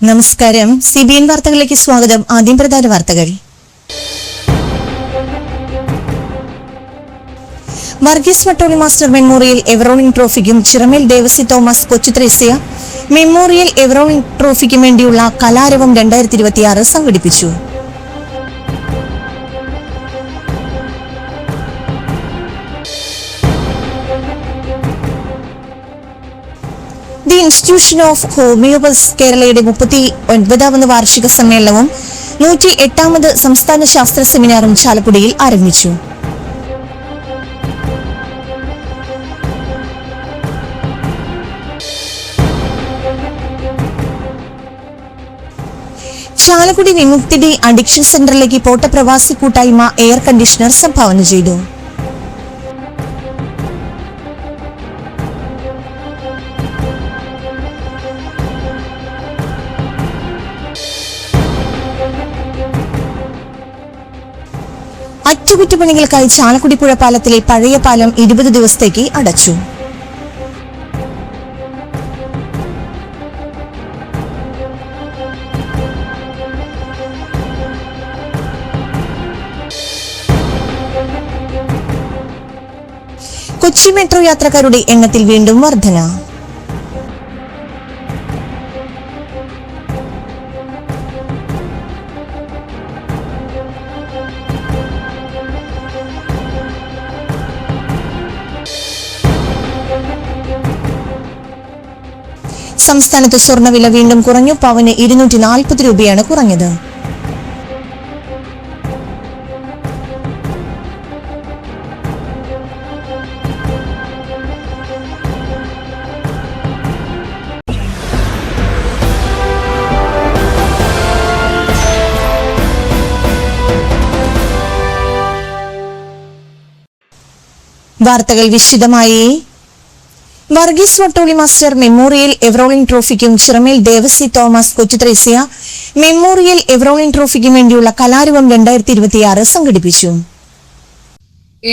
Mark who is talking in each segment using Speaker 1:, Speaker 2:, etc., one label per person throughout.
Speaker 1: നമസ്കാരം. CBN വാർത്തകളിലേക്ക് സ്വാഗതം. ആദ്യം പ്രധാന വാർത്തകൾ. Varghese Vattoli master memorial ever rolling ട്രോഫിക്കും ചിറമേൽ ദേവസി തോമസ് കൊച്ചുത്രേസ്യ മെമ്മോറിയൽ എവറോളിംഗ് ട്രോഫിക്കും വേണ്ടിയുള്ള കലാരവം 2026 സംഘടിപ്പിച്ചു. ദി ഇൻസ്റ്റിറ്റ്യൂഷൻ ഓഫ് ഹോമിയോപതി കേരളയുടെ 39ാമത് വാർഷിക സമ്മേളനവും 108ാമത് സംസ്ഥാന ശാസ്ത്ര സെമിനാറും ചാലക്കുടിയിൽ ആരംഭിച്ചു. ചാലക്കുടി വിമുക്തി ഡി അഡിക്ഷൻ സെന്ററിലേക്ക് പോട്ടപ്രവാസി കൂട്ടായ്മ എയർ കണ്ടീഷണർ സംഭാവന ചെയ്തു. അറ്റകുറ്റപ്പണികൾക്കായി ചാലക്കുടി പുഴ പാലത്തിലെ പഴയ പാലം 20 ദിവസത്തേക്ക് അടച്ചു. കൊച്ചി മെട്രോ യാത്രക്കാരുടെ എണ്ണത്തിൽ വീണ്ടും വർധന. സംസ്ഥാനത്ത് സ്വർണ്ണവില വീണ്ടും കുറഞ്ഞു. പവന് 240 രൂപയാണ് കുറഞ്ഞത്. വാർത്തകൾ വിശദമായി. Varghese Vattoli master memorial ever rolling ട്രോഫിക്കും ചിറമേൽ ദേവസി തോമസ് കൊച്ചുത്രേസ്യ മെമ്മോറിയൽ എവറോളിംഗ് ട്രോഫിക്കും വേണ്ടിയുള്ള കലാരവം 2026 സംഘടിപ്പിച്ചു.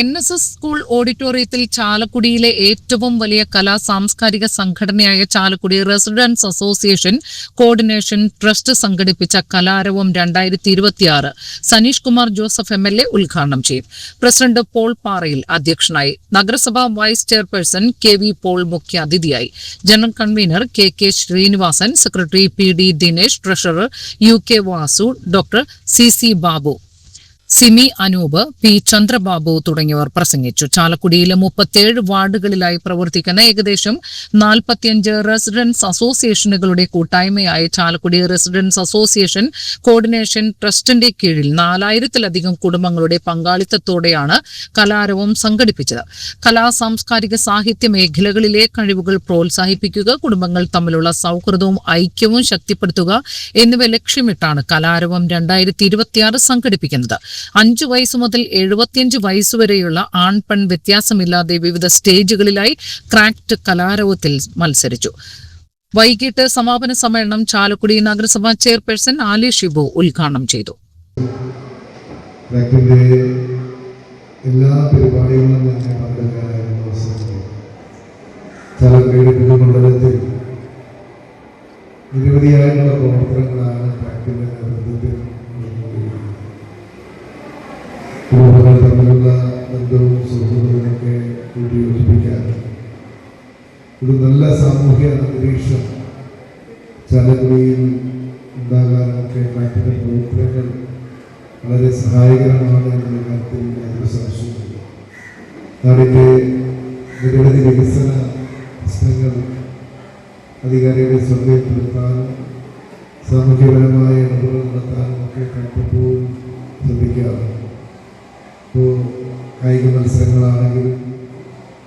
Speaker 2: NSS സ്കൂൾ ഓഡിറ്റോറിയത്തിൽ ചാലക്കുടിയിലെ ഏറ്റവും വലിയ കലാ സാംസ്കാരിക സംഘടനയായ Chalakudy residence association coordination trust സംഘടിപ്പിച്ച കലാരവം 2026 സനീഷ് കുമാർ ജോസഫ് MLA ഉദ്ഘാടനം ചെയ്യും. പ്രസിഡന്റ് പോൾ പാറയിൽ അധ്യക്ഷനായി. നഗരസഭാ വൈസ് ചെയർപേഴ്സൺ KV പോൾ മുഖ്യാതിഥിയായി. General convener KK Sreenivasan, secretary PD Dinesh, treasurer UK Vasu, doctor CC Babu, Simi Anoop, P Chandrababu തുടങ്ങിയവർ പ്രസംഗിച്ചു. ചാലക്കുടിയിലെ 37 വാർഡുകളിലായി പ്രവർത്തിക്കുന്ന ഏകദേശം 45 റെസിഡൻസ് അസോസിയേഷനുകളുടെ കൂട്ടായ്മയായ ചാലക്കുടി റെസിഡൻസ് അസോസിയേഷൻ കോർഡിനേഷൻ ട്രസ്റ്റിന്റെ കീഴിൽ 4000-ലധികം കുടുംബങ്ങളുടെ പങ്കാളിത്തത്തോടെയാണ് കലാരവം സംഘടിപ്പിച്ചത്. കലാ സാംസ്കാരിക സാഹിത്യ മേഖലകളിലെ കഴിവുകൾ പ്രോത്സാഹിപ്പിക്കുക, കുടുംബങ്ങൾ തമ്മിലുള്ള സൗഹൃദവും ഐക്യവും ശക്തിപ്പെടുത്തുക എന്നിവ ലക്ഷ്യമിട്ടാണ് കലാരവം 2026 സംഘടിപ്പിക്കുന്നത്. 5 വയസ്സ് മുതൽ 75 വയസ്സുവരെയുള്ള ആൺ പെൺ വ്യത്യാസമില്ലാതെ വിവിധ സ്റ്റേജുകളിലായി ക്രാഫ്റ്റ് കലാരവത്തിൽ മത്സരിച്ചു. വൈകിട്ട് സമാപന സമ്മേളനം ചാലക്കുടി നഗരസഭാ ചെയർപേഴ്സൺ ആലി ഷിബു ഉദ്ഘാടനം ചെയ്തു.
Speaker 3: നിരവധിയായുള്ള പ്രവർത്തനങ്ങളാണ് ട്രാക്കിന്റെ നേതൃത്വത്തിൽ കുടുംബങ്ങൾ തമ്മിലുള്ള ബന്ധവും സുഹൃത്തുക്കളൊക്കെ കൂട്ടിയോജിപ്പിക്കാൻ ഒരു നല്ല സാമൂഹ്യ അന്തരീക്ഷം ചാലക്കുടിയിൽ ഉണ്ടാകാനൊക്കെ ട്രാക്കിന്റെ പ്രവർത്തനങ്ങൾ വളരെ സഹായകരമാണ് എന്ന കാര്യത്തിൽ യാതൊരു സംശയമില്ല. നാടിൻ്റെ നിരവധി വികസന പ്രശ്നങ്ങൾ അധികാരികളെ ശ്രദ്ധയിൽപ്പെടുത്താനും സാമൂഹ്യപരമായ ഇടപെടൽ നടത്താനും ഒക്കെ കണ്ടപ്പോൾ ശ്രദ്ധിക്കാറുണ്ട്. ഇപ്പോൾ കായിക മത്സരങ്ങളാണെങ്കിലും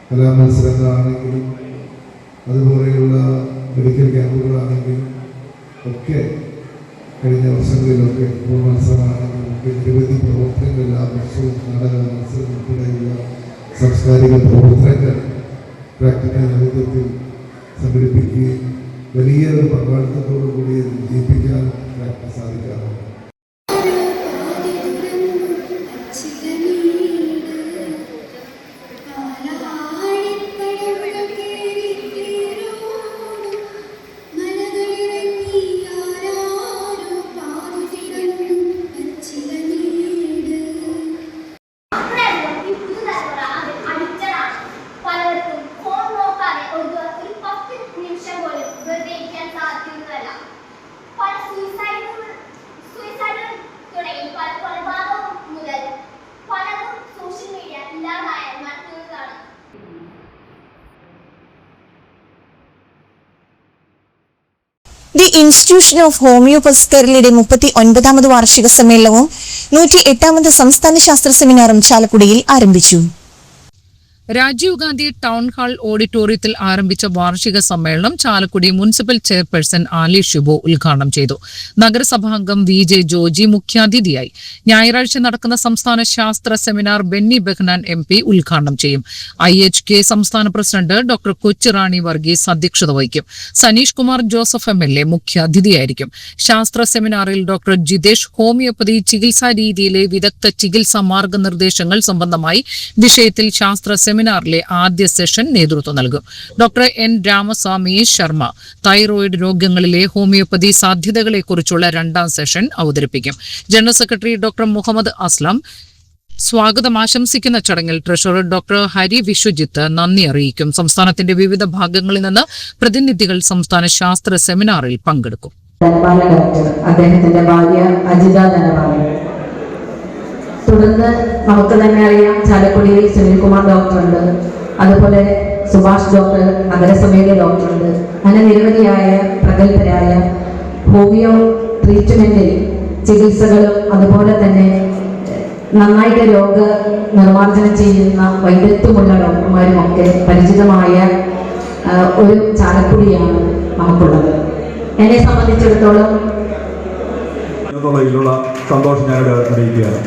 Speaker 3: കലാമത്സരങ്ങളാണെങ്കിലും അതുപോലെയുള്ള മെഡിക്കൽ ക്യാമ്പുകളാണെങ്കിലും ഒക്കെ കഴിഞ്ഞ വർഷങ്ങളിലൊക്കെ ഫുട്ബോൾ മത്സരമാണെങ്കിലും ഒക്കെ നിരവധി പ്രവർത്തനങ്ങൾ എല്ലാ വർഷവും നാടക മത്സരം ഉൾപ്പെടെയുള്ള സാംസ്കാരിക പ്രവർത്തനങ്ങൾ ട്രാക്കിൻ്റെ നേതൃത്വത്തിൽ സംഘടിപ്പിക്കുകയും വലിയ ഒരു പങ്കാളിത്തത്തോടു കൂടി വിജയിപ്പിക്കാൻ ട്രാക്കിന് സാധിക്കാറുണ്ട്.
Speaker 1: ഇൻസ്റ്റിറ്റ്യൂഷൻ ഓഫ് ഹോമിയോപ്പതി കേരളയുടെ 39ാമത് വാർഷിക സമ്മേളനവും 108ാമത് സംസ്ഥാന ശാസ്ത്ര സെമിനാറും ചാലക്കുടിയിൽ ആരംഭിച്ചു.
Speaker 2: രാജീവ് ഗാന്ധി ടൗൺ ഹാൾ ഓഡിറ്റോറിയത്തിൽ ആരംഭിച്ച വാർഷിക സമ്മേളനം ചാലക്കുടി മുനിസിപ്പൽ ചെയർപേഴ്സൺ ആലി ഷിബു ഉദ്ഘാടനം ചെയ്തു. നഗരസഭാംഗം VJ ജോജി മുഖ്യാതിഥിയായി. ഞായറാഴ്ച നടക്കുന്ന സംസ്ഥാന ശാസ്ത്ര സെമിനാർ ബെന്നി ബെഹ്നാൻ MP ഉദ്ഘാടനം ചെയ്യും. IHK സംസ്ഥാന പ്രസിഡന്റ് ഡോക്ടർ കൊച്ചിറാണി വർഗീസ് അധ്യക്ഷത വഹിക്കും. സനീഷ് കുമാർ ജോസഫ് MLA മുഖ്യാതിഥിയായിരിക്കും. ശാസ്ത്ര സെമിനാറിൽ ഡോക്ടർ ജിതേഷ് ഹോമിയോപ്പതി ചികിത്സാ രീതിയിലെ വിദഗ്ധ ചികിത്സാ മാർഗനിർദ്ദേശങ്ങൾ സംബന്ധമായി വിഷയത്തിൽ ശാസ്ത്ര സെമിനാറിലെ ആദ്യ സെഷൻ നേതൃത്വം നൽകും. Doctor N Ramaswamy Sharma thyroid രോഗങ്ങളിലെ ഹോമിയോപ്പതി സാധ്യതകളെക്കുറിച്ചുള്ള 2ാം സെഷൻ അവതരിപ്പിക്കും. General secretary doctor Muhammad Aslam സ്വാഗതം ആശംസിക്കുന്ന ചടങ്ങിൽ ട്രഷറർ ഡോക്ടർ ഹരി വിശ്വജിത്ത് നന്ദി അറിയിക്കും. സംസ്ഥാനത്തിന്റെ വിവിധ ഭാഗങ്ങളിൽ നിന്ന് പ്രതിനിധികൾ സംസ്ഥാന ശാസ്ത്ര സെമിനാറിൽ പങ്കെടുക്കും.
Speaker 4: അദ്ദേഹത്തിന്റെ ഭാര്യ അജിത ധനപാലൻ. തുടർന്ന് നമുക്ക് തന്നെ അറിയാം, ചാലക്കുടിയിൽ സുനിൽകുമാർ ഡോക്ടറുണ്ട്, അതുപോലെ സുഭാഷ് ഡോക്ടർ, നഗരസഭയിലെ ഡോക്ടറുണ്ട്. അങ്ങനെ നിരവധിയായ പ്രഗത്ഭരായ ഹോമിയോ ട്രീറ്റ്മെന്റിൽ ചികിത്സകളും അതുപോലെ തന്നെ നന്നായിട്ട് രോഗ നിർമ്മാർജ്ജനം ചെയ്യുന്ന വൈദഗ്ധ്യമുള്ള ഡോക്ടർമാരും ഒക്കെ പരിചിതമായ ഒരു ചാലക്കുടിയാണ് നമുക്കുള്ളത്. എന്നെ സംബന്ധിച്ചിടത്തോളം
Speaker 5: സന്തോഷം ഞാനിവിടെ അറിയിക്കുകയാണ്.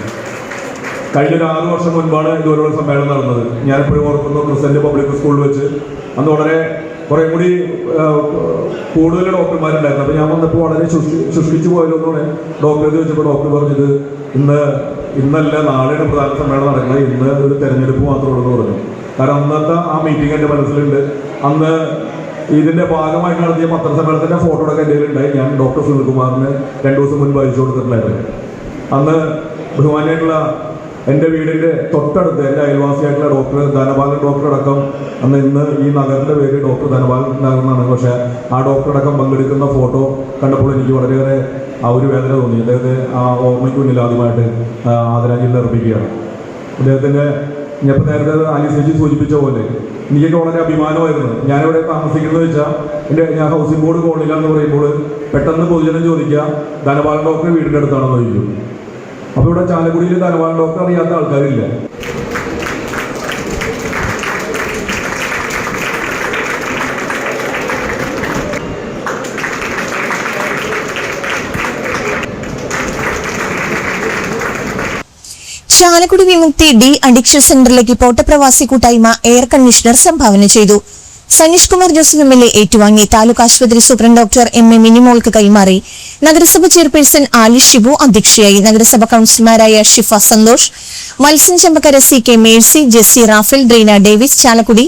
Speaker 5: കഴിഞ്ഞ 6 വർഷം മുൻപാണ് ഇതുപോലുള്ള സമ്മേളനം നടന്നത്. ഞാനിപ്പോഴും ഓർക്കുന്നു, ക്രിസന്റ് പബ്ലിക് സ്കൂളിൽ വെച്ച്. അന്ന് കുറേ കൂടി കൂടുതൽ ഡോക്ടർമാരുണ്ടായിരുന്നു. അപ്പോൾ ഞാൻ വന്നപ്പോൾ വളരെ ശുഷ്കിച്ചു പോയതൊന്നുകൂടെ ഡോക്ടറെ ചോദിച്ചപ്പോൾ ഡോക്ടർ പറഞ്ഞത് ഇന്നല്ല നാളെയാണ് പ്രധാന സമ്മേളനം നടക്കുന്നത്, ഇന്ന് ഒരു തെരഞ്ഞെടുപ്പ് മാത്രമേ ഉള്ളൂ എന്ന് പറഞ്ഞു. കാരണം അന്നത്തെ ആ മീറ്റിംഗ് എൻ്റെ മനസ്സിലുണ്ട്. അന്ന് ഇതിൻ്റെ ഭാഗമായിട്ട് നടത്തിയ പത്രസമ്മേളനത്തിൻ്റെ ഫോട്ടോയൊക്കെ എൻ്റെ കയ്യിലുണ്ടായി. ഞാൻ ഡോക്ടർ സുനിൽകുമാറിന് 2 ദിവസം മുൻപ് അയച്ചു കൊടുത്തിട്ടുണ്ടായിരുന്നു. അന്ന് ബഹുമാനിയായിട്ടുള്ള എൻ്റെ വീടിൻ്റെ തൊട്ടടുത്ത് എൻ്റെ അയൽവാസിയായിട്ടുള്ള ഡോക്ടർ ധനപാലൻ ഡോക്ടർ അടക്കം, ഇന്ന് ഈ നഗറിൻ്റെ പേര് ഡോക്ടർ ധനപാലൻ നഗർ എന്നാണ്, പക്ഷേ ആ ഡോക്ടർ അടക്കം പങ്കെടുക്കുന്ന ഫോട്ടോ കണ്ടപ്പോൾ എനിക്ക് വളരെയേറെ ഒരു വേദന തോന്നി. അദ്ദേഹത്തെ ആ ഓർമ്മയ്ക്ക് മുന്നിൽ ആദ്യമായിട്ട് ആദരാഞ്ജലി അർപ്പിക്കുകയാണ്. അദ്ദേഹത്തിൻ്റെ ഞാനിപ്പോൾ നേരത്തെ ആലിസേജി സൂചിപ്പിച്ച പോലെ എനിക്കൊക്കെ വളരെ അഭിമാനമായിരുന്നു. ഞാനിവിടെ താമസിക്കുന്നത് വെച്ചാൽ ഞാൻ ഹൗസിംഗ് ബോർഡ് കോളനിയിലാന്ന് പറയുമ്പോൾ പെട്ടെന്ന് പൊതുജനം ചോദിക്കുക ധനപാലൻ ഡോക്ടർ വീടിൻ്റെ അടുത്താണെന്ന് ചോദിക്കും. അപ്പോൾ ഇവിടെ ചാലക്കുടിയിൽ ധനപാലൻ ഡോക്ടർ അറിയാത്ത ആൾക്കാരില്ല.
Speaker 1: ചാലക്കുടി വിമുക്തി അഡിക്ഷൻ സെന്ററിലേക്ക് പോട്ടപ്രവാസി കൂട്ടായ്മ എയർ കണ്ടീഷണർ സംഭാവന ചെയ്തു. സനീഷ് കുമാർ ജോസഫ് MLA ഏറ്റുവാങ്ങി. താലൂക്ക് ആശുപത്രി സൂപ്രണ്ട് ഡോക്ടർ MA മിനിമോൾക്ക് കൈമാറി. നഗരസഭ ചെയർപേഴ്സൺ ആലി ഷിബു അധ്യക്ഷയായി. നഗരസഭ കൌൺസിലർമാരായ ഷിഫ സന്തോഷ്, മത്സ്യം Chembakkara CK Mercy, Jessy Raphael, Dreena Davis, Chalakudy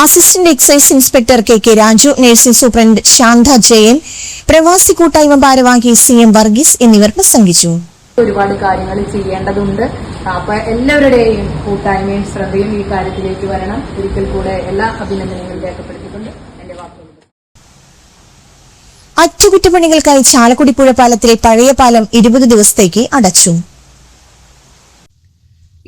Speaker 1: assistant excise inspector KK Raju, nursing superintendent Santha Jayan, പ്രവാസി കൂട്ടായ്മ ഭാരവാഹി CM വർഗീസ് എന്നിവർ പ്രസംഗിച്ചു.
Speaker 6: ഒരുപാട് കാര്യങ്ങൾ ചെയ്യേണ്ടതുണ്ട്. അപ്പൊ എല്ലാവരുടെയും കൂട്ടായ്മയും ശ്രദ്ധയും ഈ കാര്യത്തിലേക്ക് വരണം. ഒരിക്കൽ കൂടെ എല്ലാ അഭിനന്ദനങ്ങളും രേഖപ്പെടുത്തിക്കൊണ്ട് എന്റെ വാക്കുകൾ.
Speaker 1: അറ്റകുറ്റപ്പണികൾക്കായി ചാലക്കുടി പുഴപ്പാലത്തിലെ പഴയ പാലം 20 ദിവസത്തേക്ക് അടച്ചു.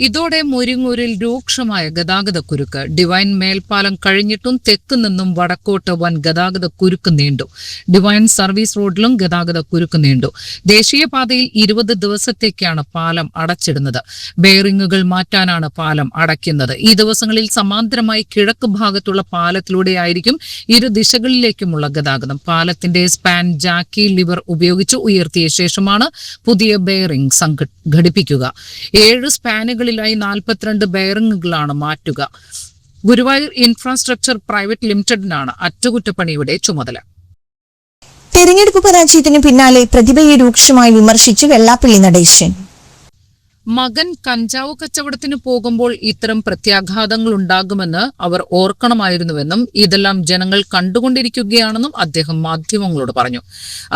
Speaker 2: ഇതോടെ മുരിങ്ങൂരിൽ രൂക്ഷമായ ഗതാഗതക്കുരുക്ക്. ഡിവൈൻ മേൽപ്പാലം കഴിഞ്ഞിട്ടും തെക്ക് നിന്നും വടക്കോട്ട് വൻ ഗതാഗതക്കുരുക്ക് നീണ്ടു. ഡിവൈൻ സർവീസ് റോഡിലും ഗതാഗതക്കുരുക്ക് നീണ്ടു. ദേശീയപാതയിൽ 20 ദിവസത്തേക്കാണ് പാലം അടച്ചിടുന്നത്. ബെയറിങ്ങുകൾ മാറ്റാനാണ് പാലം അടയ്ക്കുന്നത്. ഈ ദിവസങ്ങളിൽ സമാന്തരമായി കിഴക്ക് ഭാഗത്തുള്ള പാലത്തിലൂടെയായിരിക്കും ഇരു ദിശകളിലേക്കുമുള്ള ഗതാഗതം. പാലത്തിന്റെ സ്പാൻ ജാക്കി ലിവർ ഉപയോഗിച്ച് ഉയർത്തിയ ശേഷമാണ് പുതിയ ബെയറിംഗ് ഘടിപ്പിക്കുക. 7 സ്പാനുകളിലായി 42 ബെയറിംഗുകളാണ് മാറ്റുക. ഗുരുവായൂർ ഇൻഫ്രാസ്ട്രക്ചർ പ്രൈവറ്റ് ലിമിറ്റഡിനാണ് അറ്റകുറ്റപ്പണിയുടെ ചുമതല.
Speaker 1: തെരഞ്ഞെടുപ്പ് പരാജയത്തിന് പിന്നാലെ പ്രതിഭയെ രൂക്ഷമായി വിമർശിച്ചു വെള്ളാപ്പള്ളി നടേശൻ.
Speaker 2: മകൻ കഞ്ചാവ് കച്ചവടത്തിന് പോകുമ്പോൾ ഇത്തരം പ്രത്യാഘാതങ്ങൾ ഉണ്ടാകുമെന്ന് അവർ ഓർക്കണമായിരുന്നുവെന്നും ഇതെല്ലാം ജനങ്ങൾ കണ്ടുകൊണ്ടിരിക്കുകയാണെന്നും അദ്ദേഹം മാധ്യമങ്ങളോട് പറഞ്ഞു.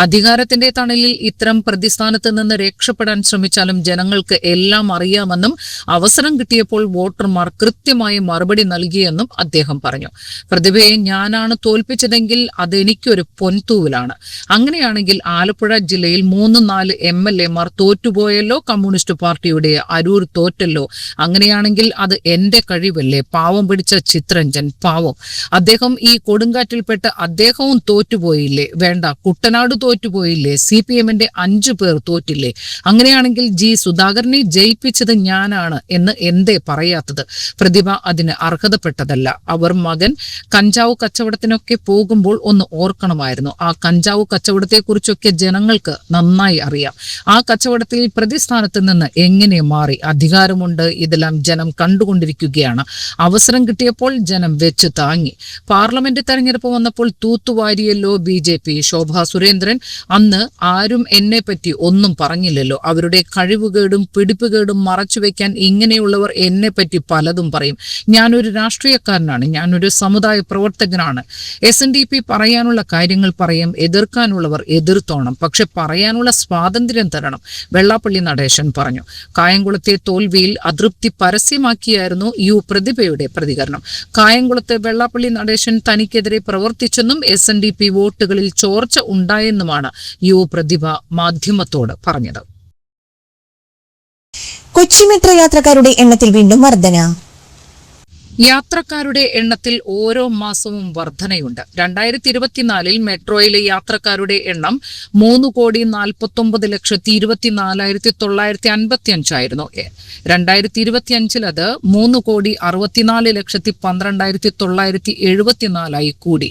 Speaker 2: അധികാരത്തിന്റെ തണലിൽ ഇത്തരം പ്രതിസ്ഥാനത്ത് നിന്ന് രക്ഷപ്പെടാൻ ശ്രമിച്ചാലും ജനങ്ങൾക്ക് എല്ലാം അറിയാമെന്നും അവസരം കിട്ടിയപ്പോൾ വോട്ടർമാർ കൃത്യമായി മറുപടി നൽകിയെന്നും അദ്ദേഹം പറഞ്ഞു. പ്രതിഭയെ ഞാനാണ് തോൽപ്പിച്ചതെങ്കിൽ അതെനിക്കൊരു പൊൻതൂവലാണ്. അങ്ങനെയാണെങ്കിൽ ആലപ്പുഴ ജില്ലയിൽ 3-4 MLA മാർ തോറ്റുപോയല്ലോ കമ്മ്യൂണിസ്റ്റ് പാർട്ടിയുടെ എവിടെ? അരൂർ തോറ്റല്ലോ. അങ്ങനെയാണെങ്കിൽ അത് എന്റെ കഴിവല്ലേ? പാവം പിടിച്ച ചിത്രഞ്ജൻ, പാവം അദ്ദേഹം ഈ കൊടുങ്കാറ്റിൽപ്പെട്ട് അദ്ദേഹവും തോറ്റുപോയില്ലേ? വേണ്ട, കുട്ടനാട് തോറ്റുപോയില്ലേ? CPM-ന്റെ 5 പേർ തോറ്റില്ലേ? അങ്ങനെയാണെങ്കിൽ സുധാകരനെ ജയിപ്പിച്ചത് ഞാനാണ് എന്ന് എന്തേ പറയാത്തത്? പ്രതിഭ അതിന് അർഹതപ്പെട്ടതല്ല. അവർ മകൻ കഞ്ചാവ് കച്ചവടത്തിനൊക്കെ പോകുമ്പോൾ ഒന്ന് ഓർക്കണമായിരുന്നു. ആ കഞ്ചാവ് കച്ചവടത്തെക്കുറിച്ചൊക്കെ ജനങ്ങൾക്ക് നന്നായി അറിയാം. ആ കച്ചവടത്തിൽ പ്രതിസ്ഥാനത്ത് നിന്ന് എങ്ങനെ മാറി? അധികാരമുണ്ട്, ഇതെല്ലാം ജനം കണ്ടുകൊണ്ടിരിക്കുകയാണ്. അവസരം കിട്ടിയപ്പോൾ ജനം വെച്ച് താങ്ങി. പാർലമെന്റ് തെരഞ്ഞെടുപ്പ് വന്നപ്പോൾ തൂത്തുവാരിയല്ലോ BJP. ശോഭാ സുരേന്ദ്രൻ അന്ന് ആരും എന്നെ പറ്റി ഒന്നും പറഞ്ഞില്ലല്ലോ. അവരുടെ കഴിവുകേടും പിടിപ്പുകേടും മറച്ചുവെക്കാൻ ഇങ്ങനെയുള്ളവർ എന്നെ പറ്റി പലതും പറയും. ഞാനൊരു രാഷ്ട്രീയക്കാരനാണ്, ഞാനൊരു സമുദായ പ്രവർത്തകനാണ്. SNDP പറയാനുള്ള കാര്യങ്ങൾ പറയും, എതിർക്കാനുള്ളവർ എതിർത്തോണം, പക്ഷെ പറയാനുള്ള സ്വാതന്ത്ര്യം തരണം. വെള്ളാപ്പള്ളി നടേശൻ പറഞ്ഞു. കായംകുളത്തെ തോൽവിയിൽ അതൃപ്തി പരസ്യമാക്കിയായിരുന്നു പ്രതിഭയുടെ പ്രതികരണം. കായംകുളത്തെ വെള്ളാപ്പള്ളി നടേശൻ തനിക്കെതിരെ പ്രവർത്തിച്ചെന്നും SNDP വോട്ടുകളിൽ ചോർച്ച ഉണ്ടായെന്നുമാണ് പ്രതിഭ മാധ്യമത്തോട് പറഞ്ഞത്.
Speaker 1: കൊച്ചി മെട്രോ യാത്രക്കാരുടെ എണ്ണത്തിൽ വീണ്ടും വർധന.
Speaker 2: യാത്രക്കാരുടെ എണ്ണത്തിൽ ഓരോ മാസവും വർധനയുണ്ട്. 2024 മെട്രോയിലെ യാത്രക്കാരുടെ എണ്ണം 3,49,24,955 ആയിരുന്നു. 2025 അത് 3,64,12,974 കൂടി.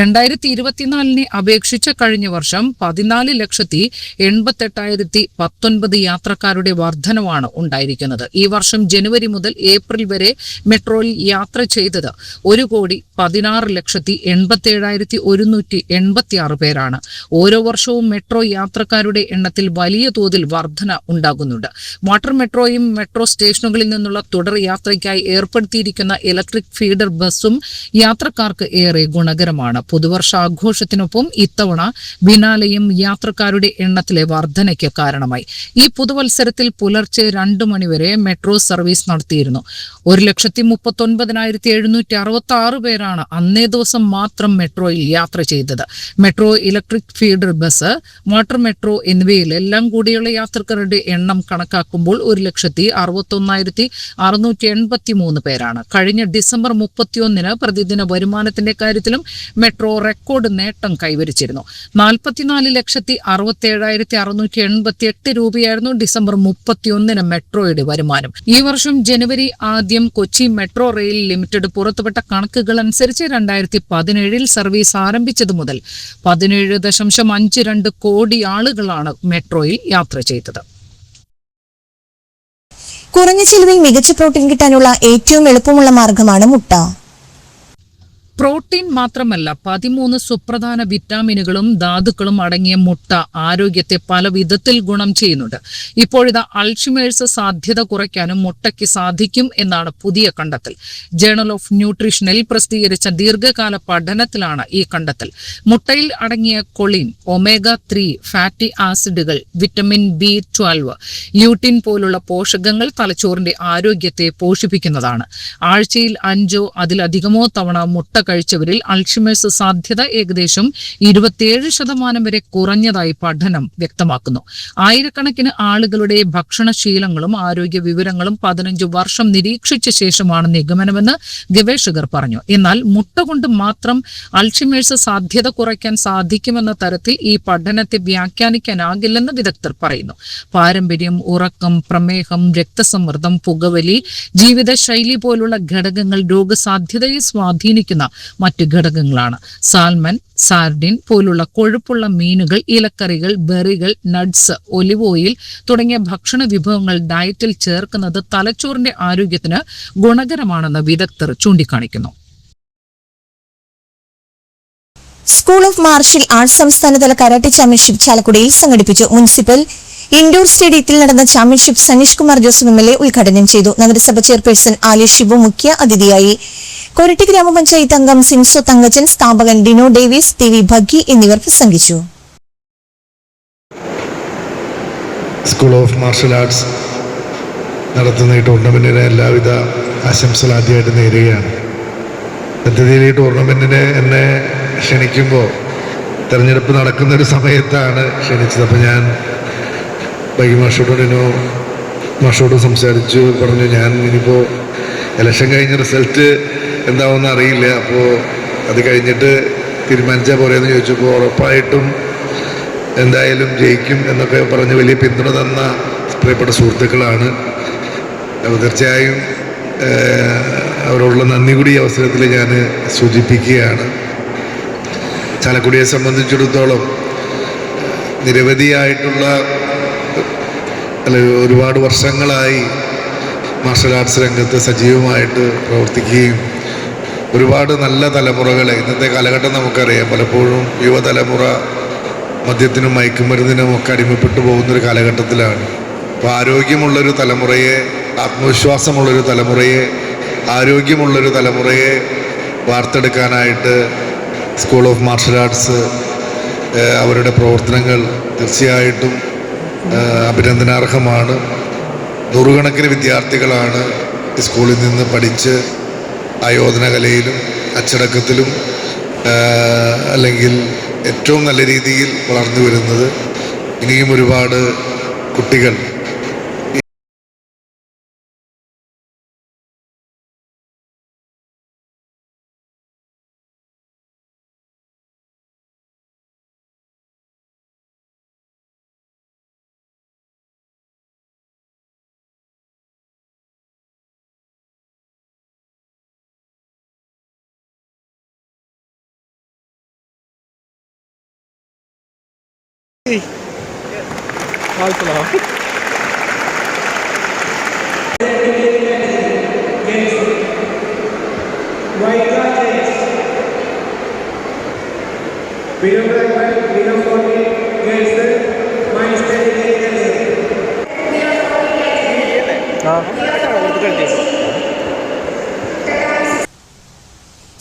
Speaker 2: 2024 അപേക്ഷിച്ച് കഴിഞ്ഞ വർഷം 14,88,19 യാത്രക്കാരുടെ വർധനവാണ് ഉണ്ടായിരിക്കുന്നത്. ഈ വർഷം ജനുവരി മുതൽ ഏപ്രിൽ വരെ മെട്രോയിൽ യാത്ര ചെയ്തത് 1,16,87,186 പേരാണ്. ഓരോ വർഷവും മെട്രോ യാത്രക്കാരുടെ എണ്ണത്തിൽ വലിയ തോതിൽ വർധന ഉണ്ടാകുന്നുണ്ട്. വാട്ടർ മെട്രോയും മെട്രോ സ്റ്റേഷനുകളിൽ നിന്നുള്ള തുടർ യാത്രയ്ക്കായി ഏർപ്പെടുത്തിയിരിക്കുന്ന ഇലക്ട്രിക് ഫീഡർ ബസ്സും യാത്രക്കാർക്ക് ഏറെ ഗുണകരമാണ്. പുതുവർഷാഘോഷത്തിനൊപ്പം ഇത്തവണ ബിനാലെയും യാത്രക്കാരുടെ എണ്ണത്തിലെ വർധനയ്ക്ക് കാരണമായി. ഈ പുതുവത്സരത്തിൽ പുലർച്ചെ 2 മണിവരെ മെട്രോ സർവീസ് നടത്തിയിരുന്നു. 1,39,766 പേരാണ് അന്നേ ദിവസം മാത്രം മെട്രോയിൽ യാത്ര ചെയ്തത്. Metro, electric feeder bus, water metro എന്നിവയിൽ എല്ലാം കൂടിയുള്ള യാത്രക്കാരുടെ എണ്ണം കണക്കാക്കുമ്പോൾ 1,61,683 പേരാണ്. കഴിഞ്ഞ ഡിസംബർ 31 പ്രതിദിന വരുമാനത്തിന്റെ കാര്യത്തിലും മെട്രോ റെക്കോർഡ് നേട്ടം കൈവരിച്ചിരുന്നു. 44,67,688 രൂപയായിരുന്നു ഡിസംബർ 31 മെട്രോയുടെ വരുമാനം. ഈ വർഷം ജനുവരി ആദ്യം കൊച്ചി മെട്രോ റെയിൽ ലിമിറ്റഡ് പുറത്തുവിട്ട കണക്കുകൾ അനുസരിച്ച് 2017 സർവീസ് ആരംഭിച്ചതു മുതൽ 17.52 കോടി ആളുകളാണ് മെട്രോയിൽ യാത്ര ചെയ്തത്.
Speaker 1: കുറഞ്ഞ ചെലവിൽ മികച്ച പ്രോട്ടീൻ കിട്ടാനുള്ള ഏറ്റവും എളുപ്പമുള്ള മാർഗമാണ് മുട്ട.
Speaker 2: പ്രോട്ടീൻ മാത്രമല്ല, 13 സുപ്രധാന വിറ്റാമിനുകളും ധാതുക്കളും അടങ്ങിയ മുട്ട ആരോഗ്യത്തെ പല വിധത്തിൽ ഗുണം ചെയ്യുന്നുണ്ട്. ഇപ്പോഴിതാ അൾഷിമേഴ്സ് സാധ്യത കുറയ്ക്കാനും മുട്ടയ്ക്ക് സാധിക്കും എന്നാണ് പുതിയ കണ്ടെത്തൽ. ജേണൽ ഓഫ് ന്യൂട്രീഷനിൽ പ്രസിദ്ധീകരിച്ച ദീർഘകാല പഠനത്തിലാണ് ഈ കണ്ടെത്തൽ. മുട്ടയിൽ അടങ്ങിയ കൊളിൻ, omega-3 ഫാറ്റി ആസിഡുകൾ, വിറ്റമിൻ B12, ല്യൂട്ടിൻ പോലുള്ള പോഷകങ്ങൾ തലച്ചോറിന്റെ ആരോഗ്യത്തെ പോഷിപ്പിക്കുന്നതാണ്. ആഴ്ചയിൽ 5 അതിലധികമോ തവണ മുട്ട കഴിച്ചവരിൽ അൾഷിമേഴ്സ് സാധ്യത ഏകദേശം 27% വരെ കുറഞ്ഞതായി പഠനം വ്യക്തമാക്കുന്നു. ആയിരക്കണക്കിന് ആളുകളുടെ ഭക്ഷണശീലങ്ങളും ആരോഗ്യ വിവരങ്ങളും 15 വർഷം നിരീക്ഷിച്ച ശേഷമാണ് നിഗമനമെന്ന് ഗവേഷകർ പറഞ്ഞു. എന്നാൽ മുട്ട കൊണ്ട് മാത്രം അൾഷിമേഴ്സ് സാധ്യത കുറയ്ക്കാൻ സാധിക്കുമെന്ന തരത്തിൽ ഈ പഠനത്തെ വ്യാഖ്യാനിക്കാനാകില്ലെന്ന് വിദഗ്ധർ പറയുന്നു. പാരമ്പര്യം, ഉറക്കം, പ്രമേഹം, രക്തസമ്മർദ്ദം, പുകവലി, ജീവിതശൈലി പോലുള്ള ഘടകങ്ങൾ രോഗസാധ്യതയെ സ്വാധീനിക്കുന്ന മറ്റ് ഘടകങ്ങളാണ്. സാൽമൺ, സാർഡിൻ പോലുള്ള കൊഴുപ്പുള്ള മീനുകൾ, ഇലക്കറികൾ, ബെറികൾ, നട്ട്സ്, ഒലിവ് ഓയിൽ തുടങ്ങിയ ഭക്ഷണ വിഭവങ്ങൾ ഡയറ്റിൽ ചേർക്കുന്നത് തലച്ചോറിന്റെ ആരോഗ്യത്തിന് ഗുണകരമാണെന്ന് വിദഗ്ധർ ചൂണ്ടിക്കാണിക്കുന്നു.
Speaker 1: സ്കൂൾ ഓഫ് മാർഷൽ ആർട്സ് സംസ്ഥാനതല കരാട്ടെ ചാമ്പ്യൻഷിപ്പ് ചാലക്കുടിയിൽ സംഘടിപ്പിച്ചു. മുനിസിപ്പൽ ഇൻഡോർ സ്റ്റേഡിയത്തിൽ നടന്ന ചാമ്പ്യൻഷിപ്പ് സനീഷ് കുമാർ ജോസഫ് MLA ഉദ്ഘാടനം ചെയ്തു. നഗരസഭ ചെയർപേഴ്സൺ ആലി ഷിബു മുഖ്യ അതിഥിയായി. കൊരട്ടി ഗ്രാമപഞ്ചായത്ത് അംഗം സിൻസോ തങ്കച്ചൻ, സ്ഥാപകൻ ഡിനോ ഡേവിസ്, TV ഭഗി എന്നിവർ പ്രസംഗിച്ചു.
Speaker 3: സ്കൂൾ ഓഫ് മാർഷൽ ആർട്സ് നടത്തുന്ന ഈ ടൂർണമെന്റിന് എല്ലാവിധ ആശംസകൾ ആദ്യമായിട്ട് നേരുകയാണ്. സത്യത്തിൽ ഈ ടൂർണമെന്റിന് എന്നെ ക്ഷണിക്കുമ്പോൾ തെരഞ്ഞെടുപ്പ് നടക്കുന്നൊരു സമയത്താണ് ക്ഷണിച്ചത്. അപ്പോൾ ഞാൻ ബൈമാഷോടോ മാഷോട് സംസാരിച്ചു, പറഞ്ഞു ഞാൻ ഇനിയിപ്പോൾ ഇലക്ഷൻ കഴിഞ്ഞ റിസൾട്ട് എന്താവുമെന്ന് അറിയില്ല, അപ്പോൾ അത് കഴിഞ്ഞിട്ട് തീരുമാനിച്ചാൽ പോരെയെന്ന് ചോദിച്ചപ്പോൾ ഉറപ്പായിട്ടും എന്തായാലും ജയിക്കും എന്നൊക്കെ പറഞ്ഞ് വലിയ പിന്തുണ തന്ന പ്രിയപ്പെട്ട സുഹൃത്തുക്കളാണ്. അപ്പോൾ തീർച്ചയായും അവരോടുള്ള നന്ദി കൂടി ഈ അവസരത്തിൽ ഞാൻ സൂചിപ്പിക്കുകയാണ്. ചാലക്കുടിയെ സംബന്ധിച്ചിടത്തോളം നിരവധിയായിട്ടുള്ള ഒരുപാട് വർഷങ്ങളായി മാർഷൽ ആർട്സ് രംഗത്ത് സജീവമായിട്ട് പ്രവർത്തിക്കുകയും ഒരുപാട് നല്ല തലമുറകളെ, ഇന്നത്തെ കാലഘട്ടം നമുക്കറിയാം, പലപ്പോഴും യുവതലമുറ മദ്യത്തിനും മയക്കുമരുന്നിനും ഒക്കെ അടിമപ്പെട്ടു പോകുന്നൊരു കാലഘട്ടത്തിലാണ്. അപ്പോൾ ആരോഗ്യമുള്ളൊരു തലമുറയെ, ആത്മവിശ്വാസമുള്ളൊരു തലമുറയെ, ആരോഗ്യമുള്ളൊരു തലമുറയെ വാർത്തെടുക്കാനായിട്ട് സ്കൂൾ ഓഫ് മാർഷൽ ആർട്സ് അവരുടെ പ്രവർത്തനങ്ങൾ തീർച്ചയായിട്ടും അഭിനന്ദനാർഹമാണ്. നൂറുകണക്കിന് വിദ്യാർത്ഥികളാണ് ഈ സ്കൂളിൽ നിന്ന് പഠിച്ച് ആയോധന കലയിലും അച്ചടക്കത്തിലും അല്ലെങ്കിൽ ഏറ്റവും നല്ല രീതിയിൽ വളർന്നു വരുന്നത്. ഇനിയും ഒരുപാട് കുട്ടികൾ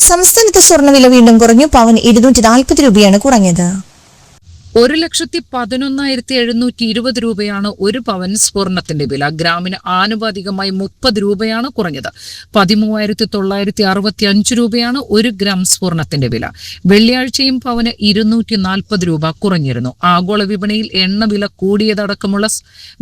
Speaker 1: സംസ്ഥാനത്ത് സ്വർണ്ണവില വീണ്ടും കുറഞ്ഞു. പവന് 240 രൂപയാണ് കുറഞ്ഞത്.
Speaker 2: 1,11,720 രൂപയാണ് ഒരു പവൻ സ്വർണത്തിന്റെ വില. ഗ്രാമിന് ആനുപാതികമായി 30 രൂപയാണ് കുറഞ്ഞത്. 13,965 രൂപയാണ് ഒരു ഗ്രാം സ്വർണത്തിന്റെ വില. വെള്ളിയാഴ്ചയും പവന് 240 രൂപ കുറഞ്ഞിരുന്നു. ആഗോള വിപണിയിൽ എണ്ണ വില കൂടിയതടക്കമുള്ള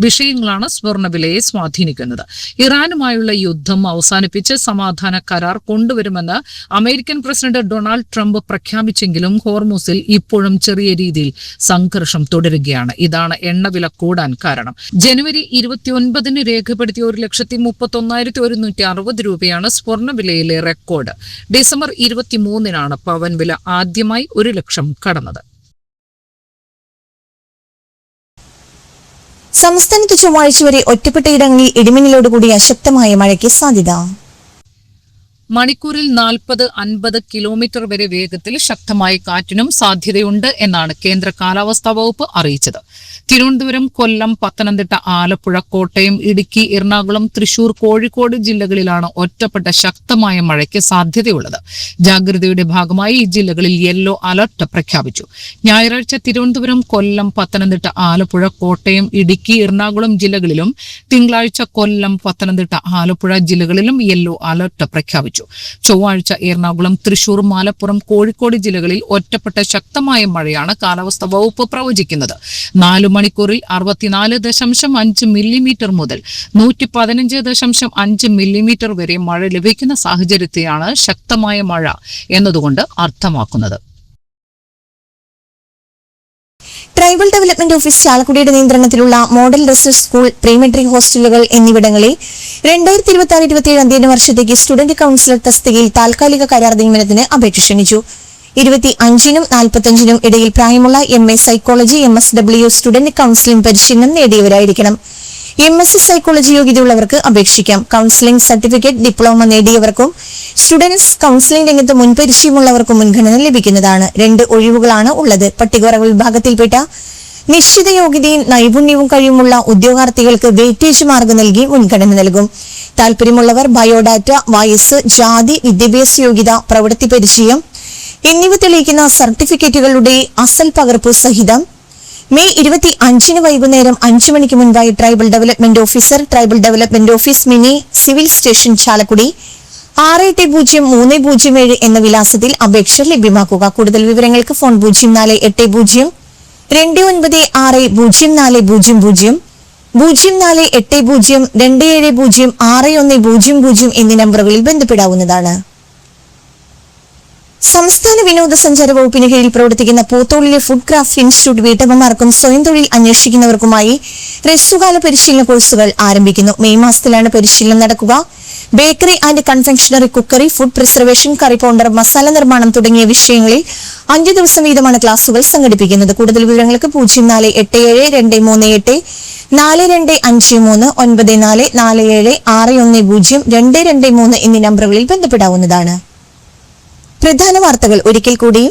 Speaker 2: വിഷയങ്ങളാണ് സ്വർണ്ണവിലയെ സ്വാധീനിക്കുന്നത്. ഇറാനുമായുള്ള യുദ്ധം അവസാനിപ്പിച്ച് സമാധാന കരാർ കൊണ്ടുവരുമെന്ന് അമേരിക്കൻ പ്രസിഡന്റ് ഡൊണാൾഡ് ട്രംപ് പ്രഖ്യാപിച്ചെങ്കിലും ഹോർമൂസിൽ ഇപ്പോഴും ചെറിയ രീതിയിൽ സംഘർഷം തുടരുകയാണ്. ഇതാണ് എണ്ണവില കൂടാൻ കാരണം. ജനുവരി 29 രേഖപ്പെടുത്തിയ 1,31,160 രൂപയാണ് സ്വർണ്ണവിലയിലെ റെക്കോർഡ്. ഡിസംബർ 23 പവൻ വില ആദ്യമായി 1 ലക്ഷം കടന്നത്.
Speaker 1: സംസ്ഥാനത്ത് ചൊവ്വാഴ്ച വരെ ഒറ്റപ്പെട്ടയിടങ്ങളിൽ ഇടിമിന്നലോടുകൂടിയ ശക്തമായ മഴയ്ക്ക് സാധ്യത.
Speaker 2: മണിക്കൂറിൽ 40-50 കിലോമീറ്റർ വരെ വേഗത്തിൽ ശക്തമായ കാറ്റിനും സാധ്യതയുണ്ട് എന്നാണ് കേന്ദ്ര കാലാവസ്ഥാ വകുപ്പ് അറിയിച്ചത്. തിരുവനന്തപുരം, കൊല്ലം, പത്തനംതിട്ട, ആലപ്പുഴ, കോട്ടയം, ഇടുക്കി, എറണാകുളം, തൃശൂർ, കോഴിക്കോട് ജില്ലകളിലാണ് ഒറ്റപ്പെട്ട ശക്തമായ മഴയ്ക്ക് സാധ്യതയുള്ളത്. ജാഗ്രതയുടെ ഭാഗമായി ഈ ജില്ലകളിൽ യെല്ലോ അലർട്ട് പ്രഖ്യാപിച്ചു. ഞായറാഴ്ച തിരുവനന്തപുരം, കൊല്ലം, പത്തനംതിട്ട, ആലപ്പുഴ, കോട്ടയം, ഇടുക്കി, എറണാകുളം ജില്ലകളിലും തിങ്കളാഴ്ച കൊല്ലം, പത്തനംതിട്ട, ആലപ്പുഴ ജില്ലകളിലും യെല്ലോ അലർട്ട് പ്രഖ്യാപിച്ചു. ചൊവ്വാഴ്ച എറണാകുളം, തൃശൂർ, മലപ്പുറം, കോഴിക്കോട് ജില്ലകളിൽ ഒറ്റപ്പെട്ട ശക്തമായ മഴയാണ് കാലാവസ്ഥാ വകുപ്പ് പ്രവചിക്കുന്നത്. 4 മണിക്കൂറിൽ 64.5 മില്ലിമീറ്റർ മുതൽ 115.5 മില്ലിമീറ്റർ വരെ മഴ ലഭിക്കുന്ന സാഹചര്യത്തെയാണ് ശക്തമായ മഴ എന്നതുകൊണ്ട് അർത്ഥമാക്കുന്നത്.
Speaker 1: ട്രൈബൽ ഡെവലപ്മെന്റ് ഓഫീസ് ചാലക്കുടിയുടെ നിയന്ത്രണത്തിലുള്ള മോഡൽ റിസർച്ച് സ്കൂൾ, പ്രീമെട്രിക് ഹോസ്റ്റലുകൾ എന്നിവിടങ്ങളിൽ 2026-27 അധ്യയന വർഷത്തേക്ക് സ്റ്റുഡന്റ് കൌൺസിലർ തസ്തികയിൽ താൽക്കാലിക കരാർ നിയമനത്തിന് അപേക്ഷ ക്ഷണിച്ചു. 25-നും 45-നും ഇടയിൽ പ്രായമുള്ള MA psychology, MSW student counselling പരിശീലനം നേടിയവരായിരിക്കണം. MS സൈക്കോളജി യോഗ്യതയുള്ളവർക്ക് അപേക്ഷിക്കാം. കൌൺസിലിംഗ് സർട്ടിഫിക്കറ്റ്, ഡിപ്ലോമ നേടിയവർക്കും സ്റ്റുഡന്റ്സ് കൌൺസിലിംഗ് രംഗത്ത് മുൻപരിചയമുള്ളവർക്കും മുൻഗണന ലഭിക്കുന്നതാണ്. 2 ഒഴിവുകളാണ് ഉള്ളത്. പട്ടികവർഗ വിഭാഗത്തിൽപ്പെട്ട നിശ്ചിത യോഗ്യതയും നൈപുണ്യവും കഴിവുമുള്ള ഉദ്യോഗാർത്ഥികൾക്ക് വെയിറ്റേജ് മാർഗം നൽകി മുൻഗണന നൽകും. താൽപര്യമുള്ളവർ ബയോഡാറ്റ, വയസ്സ്, ജാതി, വിദ്യാഭ്യാസ യോഗ്യത, പ്രവൃത്തി പരിചയം എന്നിവ തെളിയിക്കുന്ന സർട്ടിഫിക്കറ്റുകളുടെ അസൽ പകർപ്പ് സഹിതം മെയ് 25-ന് വൈകുന്നേരം 5 മണിക്ക് മുൻപായി tribal development officer, tribal development office, mini civil station, Chalakudy 680307 എന്ന വിലാസത്തിൽ അപേക്ഷ ലഭ്യമാക്കുക. കൂടുതൽ വിവരങ്ങൾക്ക് ഫോൺ 048029600400, 048027061000 എന്നീ നമ്പറുകളിൽ ബന്ധപ്പെടാവുന്നതാണ്. സംസ്ഥാന വിനോദസഞ്ചാര വകുപ്പിന് കീഴിൽ പ്രവർത്തിക്കുന്ന പോത്തോളിലെ ഫുഡ് ക്രാഫ്റ്റ് ഇൻസ്റ്റിറ്റ്യൂട്ട് വീട്ടമ്മമാർക്കും സ്വയം തൊഴിൽ അന്വേഷിക്കുന്നവർക്കുമായി ഹ്രസ്വകാല പരിശീലന കോഴ്സുകൾ ആരംഭിക്കുന്നു. മെയ് മാസത്തിലാണ് പരിശീലനം നടക്കുക. Bakery and confectionery, cookery, food preservation, curry Pounder, masala നിർമ്മാണം തുടങ്ങിയ വിഷയങ്ങളിൽ 5 ദിവസം വീതമാണ് ക്ലാസുകൾ സംഘടിപ്പിക്കുന്നത്. കൂടുതൽ വിവരങ്ങൾക്ക് 048723842539 9447610223 എന്നീ നമ്പറുകളിൽ ബന്ധപ്പെടാവുന്നതാണ്. പ്രധാന വാർത്തകൾ ഒരിക്കൽ കൂടി.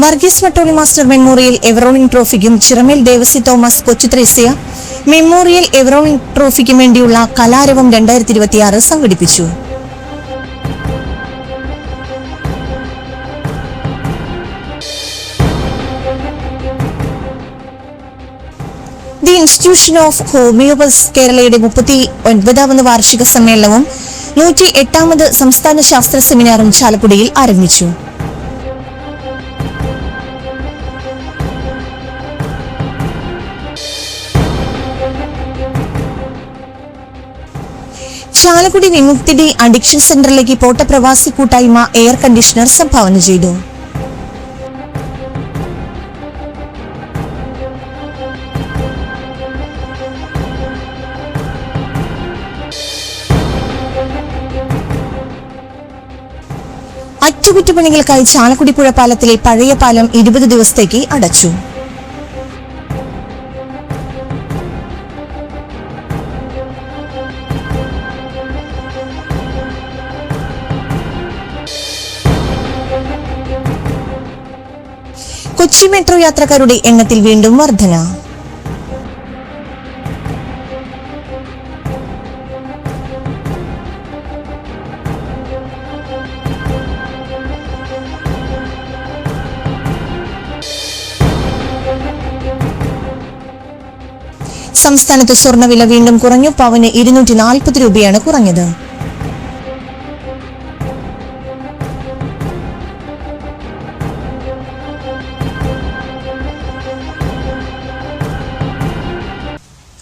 Speaker 1: Varghese Vattoli master memorial ever rolling ട്രോഫിക്കും ചിറമേൽ ദേവസി തോമസ് കൊച്ചുത്രേസ്യ മെമ്മോറിയൽ എവറോളിംഗ് ട്രോഫിക്കും വേണ്ടിയുള്ള കലാരവം 2026 സംഘടിപ്പിച്ചു. ദി ഇൻസ്റ്റിറ്റ്യൂഷൻ ഓഫ് ഹോമിയോപസ് കേരളയുടെ 39ാമത് വാർഷിക സമ്മേളനവും 108ാമത് സംസ്ഥാന ശാസ്ത്ര സെമിനാറും ചാലക്കുടിയിൽ ആരംഭിച്ചു. ചാലക്കുടി വിമുക്തി ഡി അഡിക്ഷൻ സെന്ററിലേക്ക് പോട്ട പ്രവാസി കൂട്ടായ്മ എയർ കണ്ടീഷണർ സംഭാവന ചെയ്തു. അറ്റകുറ്റപ്പണികൾക്കായി ചാലക്കുടി പുഴ പാലത്തിലെ പഴയ പാലം 20 ദിവസത്തേക്ക് അടച്ചു. കൊച്ചി മെട്രോ യാത്രക്കാരുടെ എണ്ണത്തിൽ വീണ്ടും വർധന. സംസ്ഥാനത്ത് സ്വർണ്ണവില വീണ്ടും കുറഞ്ഞു. പവന് 240 രൂപയാണ് കുറഞ്ഞത്.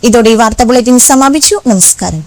Speaker 1: ഇതോടെ ഈ വാർത്താ ബുള്ളറ്റിൻ സമാപിച്ചു. നമസ്കാരം.